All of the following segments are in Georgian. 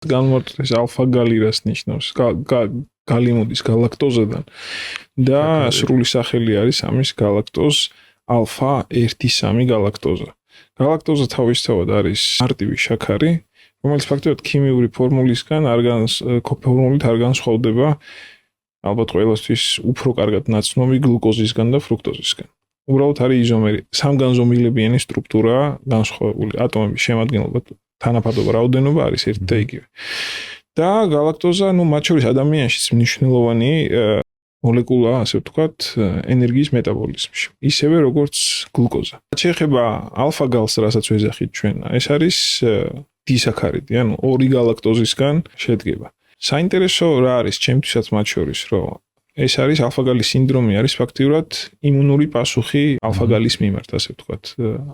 განმარტოს ალფა-გალი რას ნიშნავს? გალი მოდის გალაქტოზიდან და სრული სახელი არის ამის გალაქტოზ ალფა-1,3 გალაქტოზა. გალაქტოზა თავისთავად არის მარტივი შაქარი, რომელიც ფაქტობრივად ქიმიური ფორმულისგან ფორმულით არ განსხვავდება ალბათ ყველასთვის უფრო კარგად ნაცნობი გლუკოზისგან და ფრუქტოზისგან. უბრალოდ არის იზომერი, სამგანზომილებიანი სტრუქტურა განსხვავებული ატომების შემადგენლობა, თანაფარდობა, რაოდენობა არის ერთი და იგივე. და გალაქტოზა, მათ შორის ადამიანშიც მნიშვნელოვანი მოლეკულა, ასე ვთქვათ, ენერგიის მეტაბოლიზმში. ისევე როგორც გლუკოზა. შეეხება ალფა-გალს, რასაც ვეძახით ჩვენ, ეს არის დისაქარიდი, ანუ ორი გალაქტოზისგან შედგება. საინტერესო რა არის ჩემთვისაც მათ შორის, რომ ეს არის ალფა-გალის სინდრომი არის ფაქტიურად იმუნური პასუხი ალფა-გალის მიმართ, ასე ვთქვათ,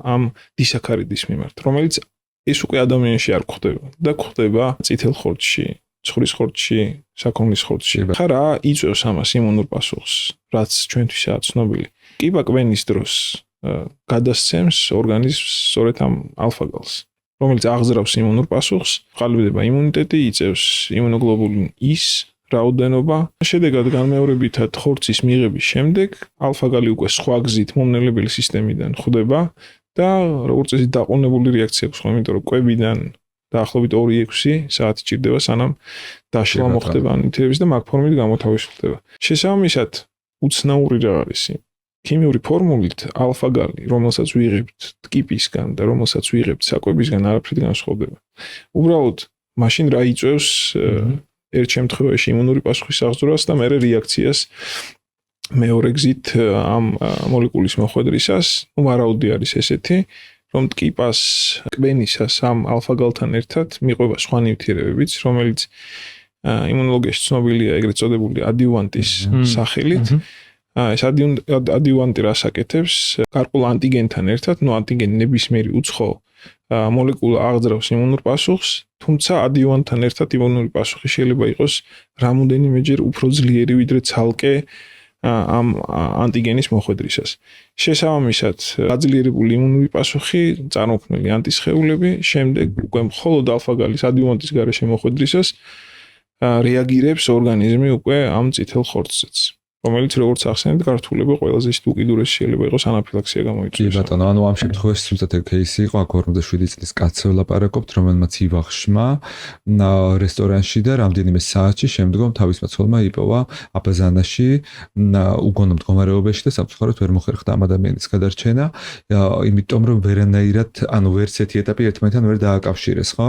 ამ დისაქარიდის მიმართ, რომელიც ეს უკვე ადამიანში არ გვხვდება და გვხვდება წითელ ხორცში, ცხრის ხორცში, საქონლის ხორცში. ხა რა იწვევს ამას იმუნურ პასუხს, რაც ჩვენთვისაა ცნობილი. კიბაკვენის დროს გადასცემს ორგანიზმს სწორედ ამ ალფა-გალს, რომელიც აღზრავს იმუნურ პასუხს, ყალიბდება იმუნიტეტი, იწევს იმუნოგლობულინ I-ს რაოდენობა. შედეგად განმეორებითად ხორცის მიღების შემდეგ ალფა-გალი უკვე სხვა გზით მომნელებელი სისტემიდან ხვდება და როგორც წესი დაყოვნებული რეაქცია აქვს, იმიტომ რომ კვებიდან დაახლოებით 2-6 საათი ჭირდება სანამ დაშლა მოხდება ნივთიერების და მაგ ფორმით გამოთავისუფლდება. შესაბამისად, უცნაური რა არის ქიმიური ფორმულით ალფა-გალი, რომელსაც ვიღებთ ტკიპისგან და რომელსაც ვიღებთ საკვებისგან არაფრით განსხვავდება. უბრალოდ მაშინ რა იწვევს ერთ შემთხვევაში იმუნური პასუხის აღზრდას და მეორე რეაქციას მეორე გზით ამ მოლეკულის მოხვედრისას, ვარაუდი არის ესეთი, რომ ტკიპას კვენისას ამ ალფა-გალთან ერთად მიყვება სხვა ნივთიერებებიც, რომელიც იმუნოლოგიაში ცნობილია ეგრეთ წოდებული ადიუვანტის სახელით. ეს ადიუვანტი რას აკეთებს? გარკვეულ ანტიგენთან ერთად, ანტიგენი ნებისმიერი უცხო მოლეკულა აღძრავს იმუნურ პასუხს, თუმცა ადიუვანტთან ერთად იმუნური პასუხი შეიძლება იყოს რამოდენიმეჯერ უფრო ძლიერი ვიდრე ცალკე ამ ანტიგენის მოხვედრისას. შესაბამისად, გაძლიერებული იმუნური პასუხი, წარმოქმნილი ანტისხეულები, შემდეგ უკვე მხოლოდ ალფა-გალის ადიუვანტის გარეშე მოხვედრისას რეაგირებს ორგანიზმი უკვე ამ წითელ ხორცზეც. რომელიც როგორც ახსენეთ, გართულება ყველაზე უკიდურესი შეიძლება იყოს ანაფილაქსია გამოიწვიოს. კი ბატონო, ანუ ამ შემთხვევაში სულაც ეგ кейსი იყო, აქ 47 წლის კაცს ვლაპარაკობთ, რომელმაც ივახშმა რესტორანში და რამდენიმე საათში შემდგომ თავის მაცხოვრმა იპოვა აბაზანაში უგონო მდგომარეობაში და სამწუხაროდ ვერ მოხერხდა ამ ადამიანის გადარჩენა, იმიტომ რომ ვერანაირად, ვერც ერთი ეტაპი ერთმანეთთან ვერ დააკავშირეს, ხო?